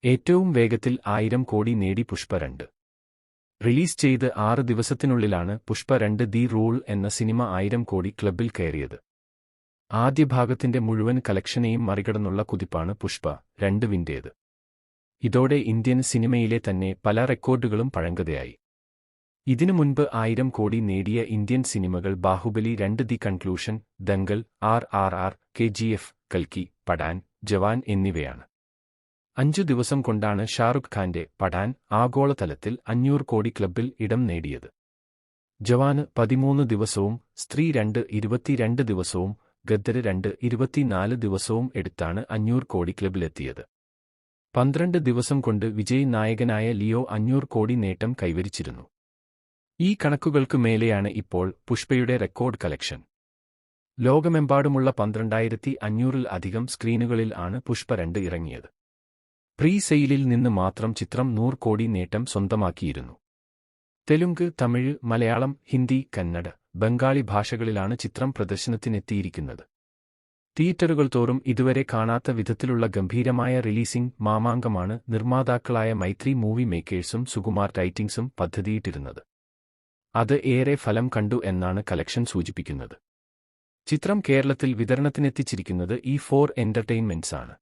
ഏറ്റവും വേഗത്തിൽ 1000 കോടി നേടി പുഷ്പ 2. റിലീസ് ചെയ്ത് 6 ദിവസത്തിനുള്ളിലാണ് പുഷ്പ 2 ദി റൂൾ എന്ന സിനിമ 1000 കോടി ക്ലബ്ബിൽ കയറിയത്. ആദ്യ ഭാഗത്തിന്റെ മുഴുവൻ കളക്ഷനെയും മറികടന്നുള്ള കുതിപ്പാണ് പുഷ്പ 2-വിന്റേത്. ഇതോടെ ഇന്ത്യൻ സിനിമയിലെ തന്നെ പല റെക്കോർഡുകളും പഴങ്കഥയായി. ഇതിനു മുൻപ് 1000 കോടി നേടിയ ഇന്ത്യൻ സിനിമകൾ Baahubali 2 the conclusion, dangal, RRR, KGF, കൽക്കി, പഠാൻ, ജവാൻ എന്നിവയാണ്. 5 ദിവസം കൊണ്ടാണ് ഷാറുഖ് ഖാന്റെ പഠാൻ ആഗോളതലത്തിൽ 500 കോടി ക്ലബ്ബിൽ ഇടം നേടിയത്. ജവാന് 13 ദിവസവും, സ്ത്രീ 2 22 ദിവസവും, ഗദ്ദർ 2 24 ദിവസവും എടുത്താണ് 500 കോടി ക്ലബ്ബിലെത്തിയത്. 12 ദിവസം കൊണ്ട് വിജയ് നായകനായ ലിയോ 500 കോടി നേട്ടം കൈവരിച്ചിരുന്നു. ഈ കണക്കുകൾക്ക് മേലെയാണ് ഇപ്പോൾ പുഷ്പയുടെ റെക്കോർഡ് കളക്ഷൻ. ലോകമെമ്പാടുമുള്ള 12,500-ൽ അധികം സ്ക്രീനുകളിൽ ആണ് പുഷ്പ 2 ഇറങ്ങിയത്. പ്രീ സെയിലിൽ നിന്ന് മാത്രം ചിത്രം 100 കോടി നേട്ടം സ്വന്തമാക്കിയിരുന്നു. തെലുങ്ക്, തമിഴ്, മലയാളം, ഹിന്ദി, കന്നഡ, ബംഗാളി ഭാഷകളിലാണ് ചിത്രം പ്രദർശനത്തിനെത്തിയിരിക്കുന്നത്. തിയേറ്ററുകൾ തോറും ഇതുവരെ കാണാത്ത വിധത്തിലുള്ള ഗംഭീരമായ റിലീസിംഗ് മാമാങ്കമാണ് നിർമ്മാതാക്കളായ മൈത്രി മൂവി മേക്കേഴ്സും സുകുമാർ ടൈറ്റിംഗ്സും പദ്ധതിയിട്ടിരുന്നത്. അത് ഏറെ ഫലം കണ്ടു എന്നാണ് കളക്ഷൻ സൂചിപ്പിക്കുന്നത്. ചിത്രം കേരളത്തിൽ വിതരണത്തിനെത്തിച്ചിരിക്കുന്നത് E4 എന്റർടൈൻമെന്റ്സ് ആണ്.